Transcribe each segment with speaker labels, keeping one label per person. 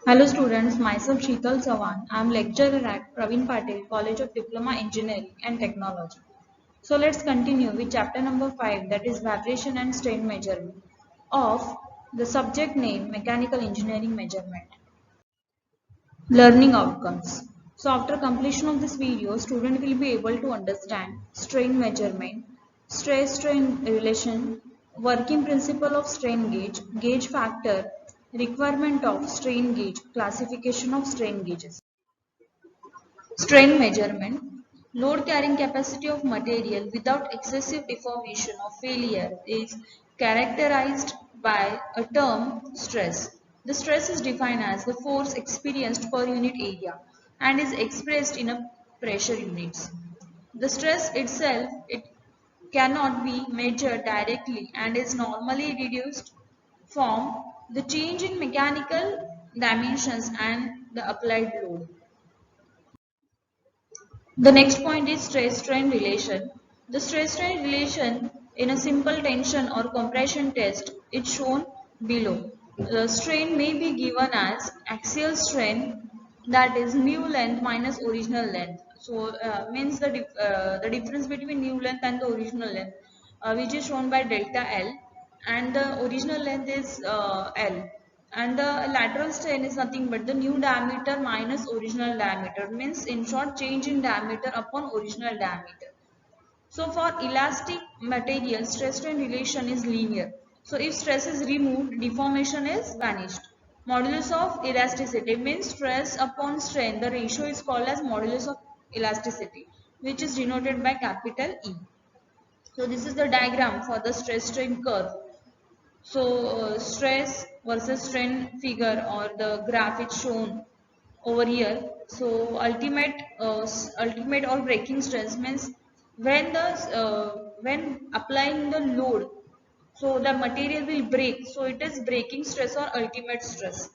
Speaker 1: Hello students, myself Sheetal Sawan. I am lecturer at Praveen Patil College of Diploma Engineering and Technology. So let's continue with chapter number 5, that is vibration and strain measurement of the subject name Mechanical Engineering Measurement. Learning outcomes. So after completion of this video, student will be able to understand strain measurement, stress-strain relation, working principle of strain gauge, gauge factor, requirement of strain gauge, classification of strain gauges. Strain measurement, load carrying capacity of material without excessive deformation or failure is characterized by a term stress. The stress is defined as the force experienced per unit area and is expressed in a pressure units. The stress itself it cannot be measured directly and is normally reduced from the change in mechanical dimensions and the applied load. The next point is stress-strain relation. The stress-strain relation in a simple tension or compression test is shown below. The strain may be given as axial strain, that is mu length minus original length. So means the difference between new length and the original length, which is shown by delta L, and the original length is L, and the lateral strain is nothing but the new diameter minus original diameter, means in short change in diameter upon original diameter. So for elastic material, stress strain relation is linear. So if stress is removed, deformation is vanished. Modulus of elasticity means stress upon strain, the ratio is called as modulus of elasticity, which is denoted by capital E. So this is the diagram for the stress strain curve. So stress versus strain figure or the graph is shown over here. So ultimate or breaking stress means when applying the load, so the material will break. So it is breaking stress or ultimate stress.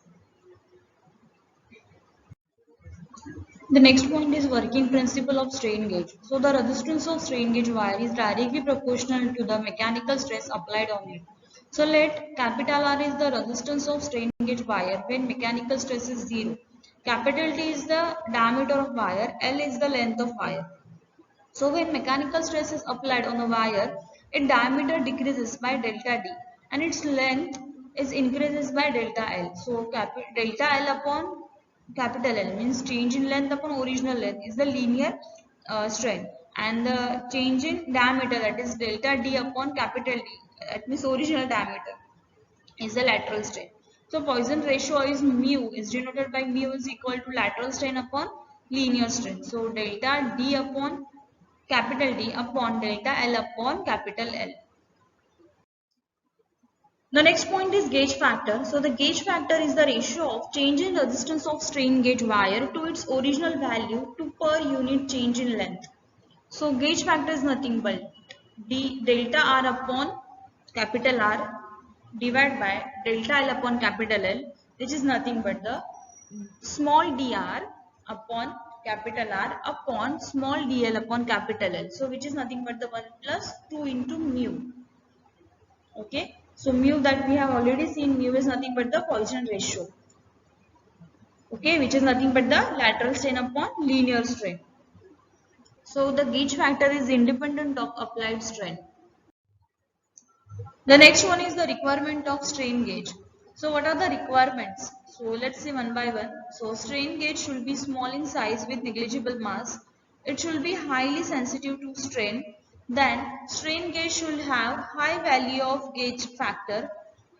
Speaker 1: The next point is working principle of strain gauge. So the resistance of strain gauge wire is directly proportional to the mechanical stress applied on it. So let capital R is the resistance of strain gauge wire when mechanical stress is 0. Capital T is the diameter of wire, L is the length of wire. So when mechanical stress is applied on a wire, its diameter decreases by delta D and its length is increases by delta L. So delta L upon capital L means change in length upon original length is the linear strain, and the change in diameter, that is delta D upon capital D, that means original diameter, is the lateral strain. So Poisson ratio is mu, is denoted by mu is equal to lateral strain upon linear strain. So delta D upon capital D upon delta L upon capital L. The next point is gauge factor. So the gauge factor is the ratio of change in resistance of strain gauge wire to its original value to per unit change in length. So gauge factor is nothing but delta R upon capital R divided by delta L upon capital L, which is nothing but the small dr upon capital R upon small dl upon capital L. So which is nothing but the 1 plus 2 into mu. Okay. So mu that we have already seen, mu is nothing but the Poisson ratio. Okay, which is nothing but the lateral strain upon linear strain. So the gauge factor is independent of applied strain. The next one is the requirement of strain gauge. So what are the requirements? So let's see one by one. So strain gauge should be small in size with negligible mass. It should be highly sensitive to strain. Then strain gauge should have high value of gauge factor.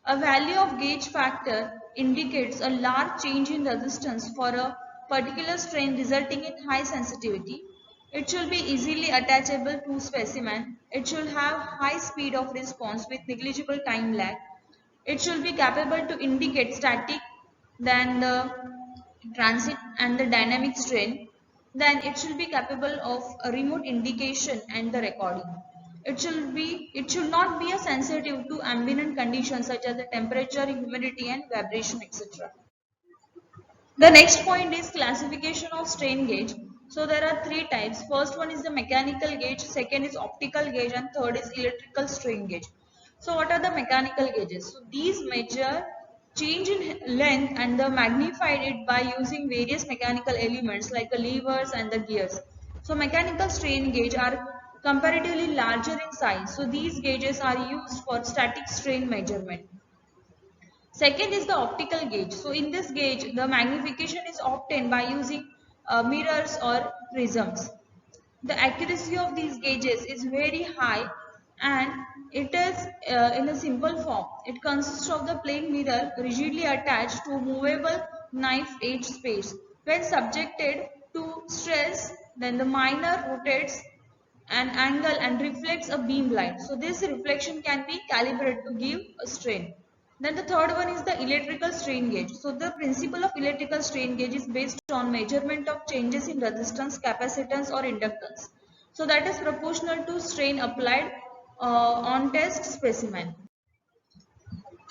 Speaker 1: A value of gauge factor indicates a large change in resistance for a particular strain resulting in high sensitivity. It should be easily attachable to specimen. It should have high speed of response with negligible time lag. It should be capable to indicate static, then the transit and the dynamic strain. Then it should be capable of a remote indication and the recording. It should not be a sensitive to ambient conditions such as the temperature, humidity and vibration, etc. The next point is classification of strain gauge. So there are three types. First one is the mechanical gauge, second is optical gauge, and third is electrical strain gauge. So what are the mechanical gauges? So these measure change in length and the magnified it by using various mechanical elements like the levers and the gears. So mechanical strain gauge are comparatively larger in size. So these gauges are used for static strain measurement. Second is the optical gauge. So in this gauge, the magnification is obtained by using mirrors or prisms. The accuracy of these gauges is very high and it is in a simple form. It consists of the plain mirror rigidly attached to movable knife edge space. When subjected to stress, then the minor rotates an angle and reflects a beam light. So this reflection can be calibrated to give a strain. Then the third one is the electrical strain gauge. So the principle of electrical strain gauge is based on measurement of changes in resistance, capacitance or inductance. So that is proportional to strain applied on test specimen.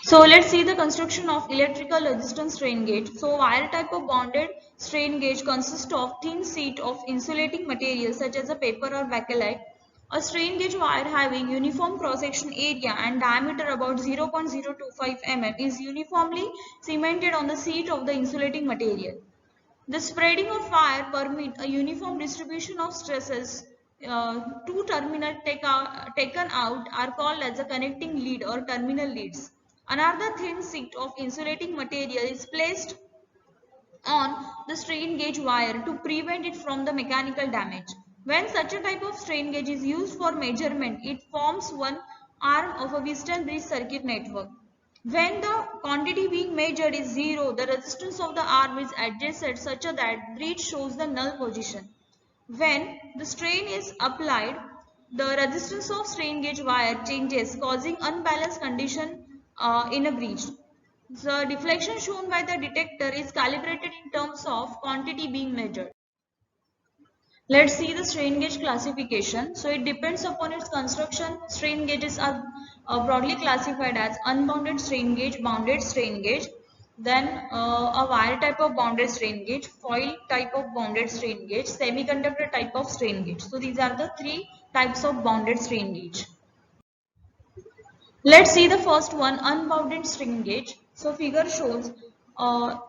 Speaker 1: So let's see the construction of electrical resistance strain gauge. So wire type of bonded strain gauge consists of thin sheet of insulating material such as a paper or bakelite. A strain gauge wire having uniform cross-section area and diameter about 0.025 mm is uniformly cemented on the sheet of the insulating material. The spreading of wire permit a uniform distribution of stresses. Two terminals taken out are called as a connecting lead or terminal leads. Another thin sheet of insulating material is placed on the strain gauge wire to prevent it from the mechanical damage. When such a type of strain gauge is used for measurement, it forms one arm of a Wheatstone bridge circuit network. When the quantity being measured is zero, the resistance of the arm is adjusted such that bridge shows the null position. When the strain is applied, the resistance of strain gauge wire changes, causing unbalanced condition in a bridge. The deflection shown by the detector is calibrated in terms of quantity being measured. Let's see the strain gauge classification. So it depends upon its construction. Strain gauges are broadly classified as unbounded strain gauge, bounded strain gauge, then a wire type of bounded strain gauge, foil type of bounded strain gauge, semiconductor type of strain gauge. So these are the three types of bounded strain gauge. Let's see the first one, unbounded strain gauge. So figure shows a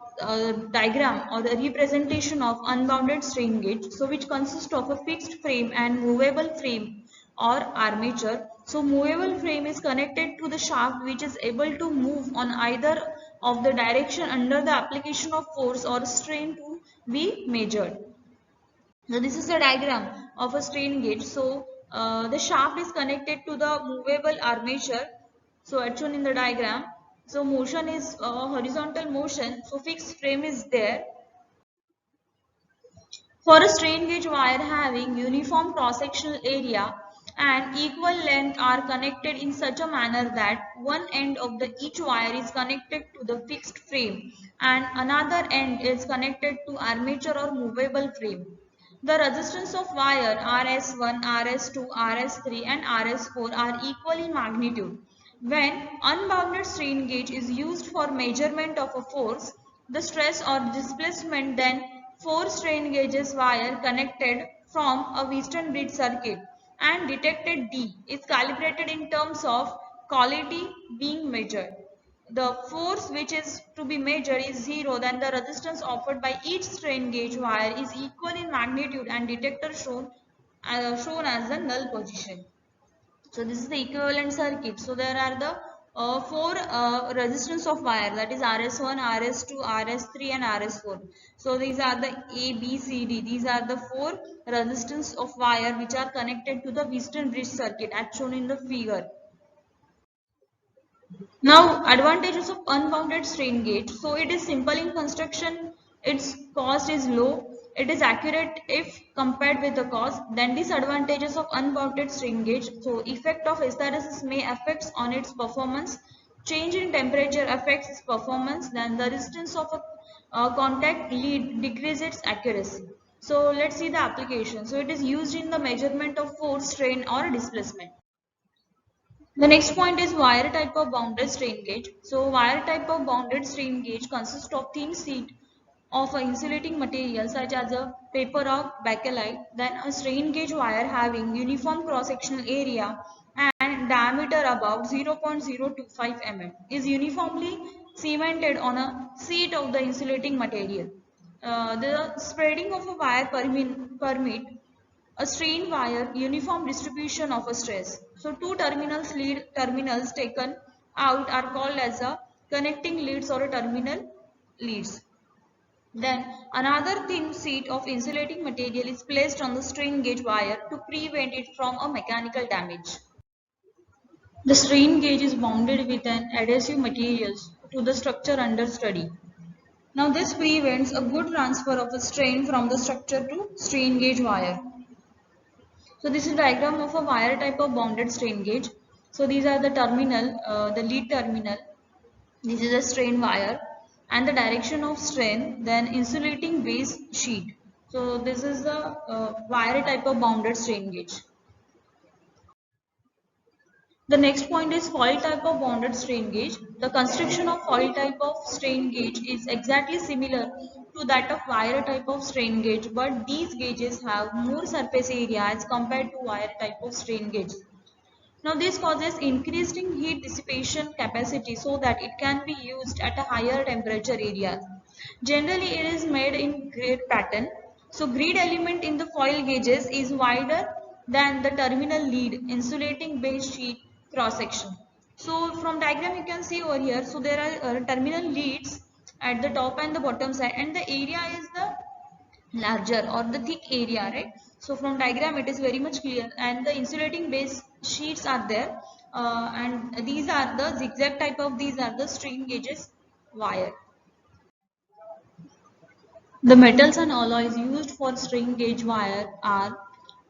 Speaker 1: diagram or the representation of unbounded strain gauge. So which consists of a fixed frame and movable frame or armature. So movable frame is connected to the shaft which is able to move on either of the direction under the application of force or strain to be measured. So this is a diagram of a strain gauge. So the shaft is connected to the movable armature. So as shown in the diagram. So motion is horizontal motion. So fixed frame is there. For a strain gauge wire having uniform cross-sectional area and equal length are connected in such a manner that one end of the each wire is connected to the fixed frame and another end is connected to armature or movable frame. The resistance of wire RS1, RS2, RS3 and RS4 are equal in magnitude. When unbounded strain gauge is used for measurement of a force, the stress or displacement, then four strain gauges wire connected from a Wheatstone bridge circuit and detected D is calibrated in terms of quality being measured. The force which is to be measured is zero, then the resistance offered by each strain gauge wire is equal in magnitude and detector shown as the null position. So this is the equivalent circuit. So there are the four resistance of wire, that is RS1, RS2, RS3 and RS4. So these are the A, B, C, D. These are the four resistance of wire which are connected to the Wheatstone bridge circuit as shown in the figure. Now advantages of unbounded strain gauge. So it is simple in construction, its cost is low, it is accurate if compared with the cost. Then disadvantages of unbounded strain gauge. So effect of hysteresis may affect on its performance, change in temperature affects its performance, then the resistance of a contact lead decreases its accuracy. So let's see the application. So it is used in the measurement of force, strain or displacement. The next point is wire type of bounded strain gauge. So wire type of bounded strain gauge consists of thin sheet of an insulating material such as a paper or bakelite, then a strain gauge wire having uniform cross-sectional area and diameter about 0.025 mm is uniformly cemented on a sheet of the insulating material. The spreading of a wire permit a strain wire uniform distribution of a stress. So two lead terminals taken out are called as a connecting leads or a terminal leads. Then another thin sheet of insulating material is placed on the strain gauge wire to prevent it from a mechanical damage. The strain gauge is bounded with an adhesive materials to the structure under study. Now this prevents a good transfer of a strain from the structure to strain gauge wire. So this is diagram of a wire type of bounded strain gauge. So these are the lead terminal. This is a strain wire and the direction of strain, then insulating base sheet. So this is the wire type of bounded strain gauge. The next point is foil type of bounded strain gauge. The construction of foil type of strain gauge is exactly similar to that of wire type of strain gauge, but these gauges have more surface area as compared to wire type of strain gauge. Now this causes increasing heat dissipation capacity so that it can be used at a higher temperature area. Generally it is made in grid pattern. So grid element in the foil gauges is wider than the terminal lead insulating base sheet cross section. So from diagram you can see over here, so there are terminal leads at the top and the bottom side, and the area is the larger or the thick area, right? So from diagram it is very much clear, and the insulating base sheets are there, and these are the zigzag type of, these are the strain gauges wire. The metals and alloys used for strain gauge wire are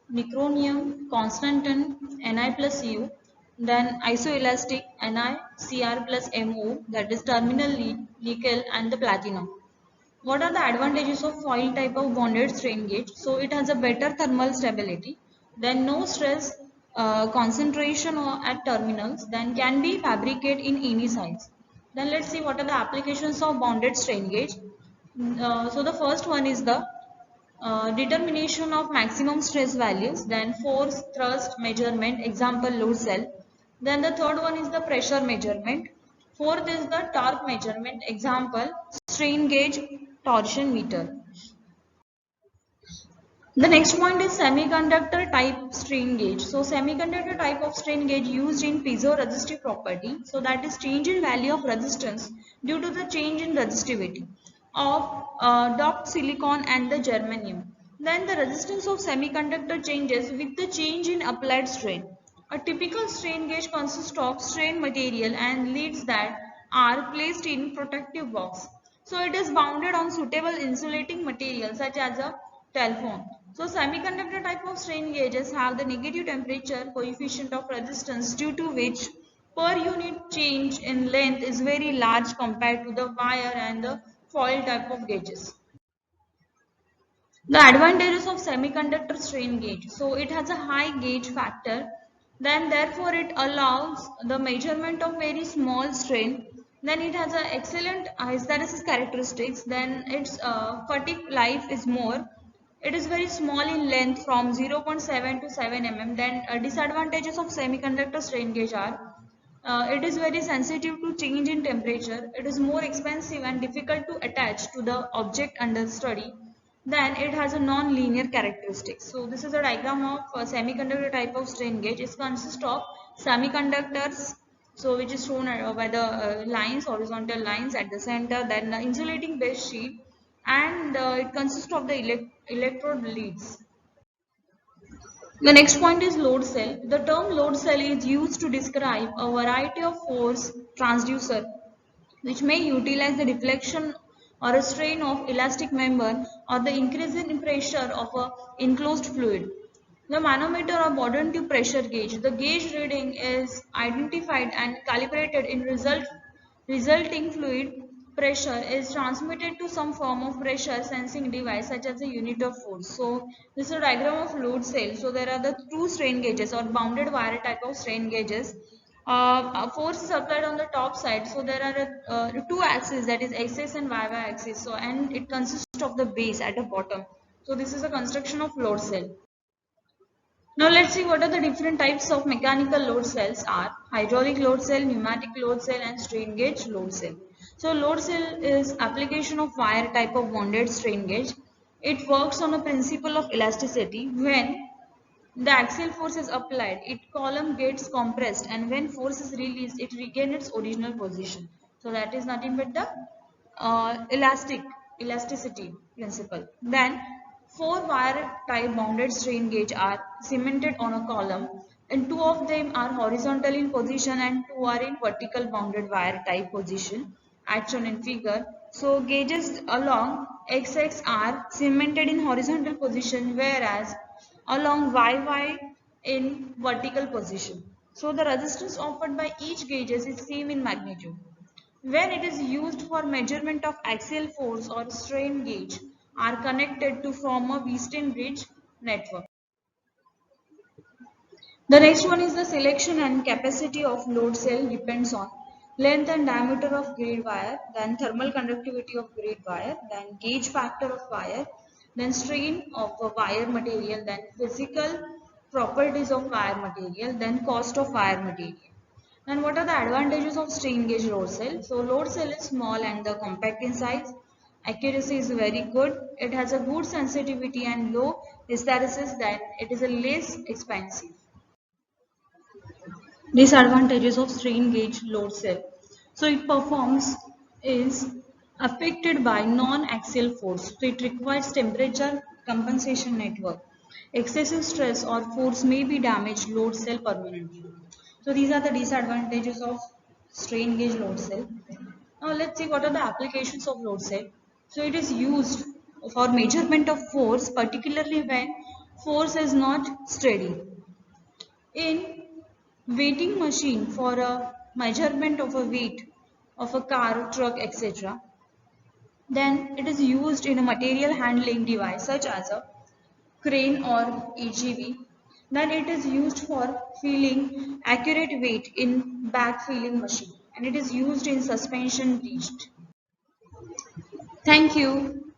Speaker 1: nichronium, constantan, Ni plus U, then isoelastic Ni, Cr plus Mo, that is terminal lead, nickel, and the platinum. What are the advantages of foil type of bonded strain gauge? So it has a better thermal stability, then no stress concentration at terminals, then can be fabricated in any size. Then let's see what are the applications of bonded strain gauge. So the first one is the determination of maximum stress values, then force thrust measurement, example load cell. Then the third one is the pressure measurement. Fourth is the torque measurement, example strain gauge torsion meter. The next point is semiconductor type strain gauge. So semiconductor type of strain gauge used in piezoresistive property. So that is change in value of resistance due to the change in resistivity of doped silicon and the germanium. Then the resistance of semiconductor changes with the change in applied strain. A typical strain gauge consists of strain material and leads that are placed in protective box. So it is bounded on suitable insulating material such as a telephone. So semiconductor type of strain gauges have the negative temperature coefficient of resistance, due to which per unit change in length is very large compared to the wire and the foil type of gauges. The advantages of semiconductor strain gauge. So it has a high gauge factor, then therefore it allows the measurement of very small strain. Then it has an excellent hysteresis characteristics. Then its fatigue life is more. It is very small in length from 0.7 to 7 mm. Then disadvantages of semiconductor strain gauge are it is very sensitive to change in temperature. It is more expensive and difficult to attach to the object under study. Then it has a non-linear characteristics. So this is a diagram of a semiconductor type of strain gauge. It consists of semiconductors, so which is shown by the lines, horizontal lines at the center. Then the insulating base sheet, and it consists of the electrode leads. The next point is load cell. The term load cell is used to describe a variety of force transducer which may utilize the deflection or a strain of elastic member or the increase in pressure of a enclosed fluid. The manometer or bottom tube pressure gauge. The gauge reading is identified and calibrated in resulting fluid pressure is transmitted to some form of pressure sensing device such as a unit of force. So this is a diagram of load cell. So there are the two strain gauges or bounded wire type of strain gauges. Force is applied on the top side. So there are two axes, that is x and y axis. So and it consists of the base at the bottom. So this is a construction of load cell. Now let's see what are the different types of mechanical load cells are: hydraulic load cell, pneumatic load cell, and strain gauge load cell. So load cell is application of wire type of bonded strain gauge. It works on a principle of elasticity. When the axial force is applied, its column gets compressed, and when force is released, it regains its original position. So that is nothing but the elasticity principle. Then four wire type bounded strain gauge are cemented on a column, and two of them are horizontal in position and two are in vertical bounded wire type position as shown in figure. So gauges along XX are cemented in horizontal position, whereas along YY in vertical position. So the resistance offered by each gauges is same in magnitude. When it is used for measurement of axial force or strain gauge are connected to form a Wheatstone bridge network. The next one is the selection and capacity of load cell depends on length and diameter of grid wire, then thermal conductivity of grid wire, then gauge factor of wire, then strain of a wire material, then physical properties of wire material, then cost of wire material. And what are the advantages of strain gauge load cell? So load cell is small and the compact in size. Accuracy is very good. It has a good sensitivity and low hysteresis, that it is a less expensive. Disadvantages of strain gauge load cell. So it performs is affected by non-axial force. So it requires temperature compensation network. Excessive stress or force may be damaged load cell permanently. So these are the disadvantages of strain gauge load cell. Now let's see what are the applications of load cell. So it is used for measurement of force, particularly when force is not steady. In weighting machine for a measurement of a weight of a car, truck, etc. Then it is used in a material handling device such as a crane or AGV. Then it is used for feeling accurate weight in back feeling machine, and it is used in suspension reached. Thank you.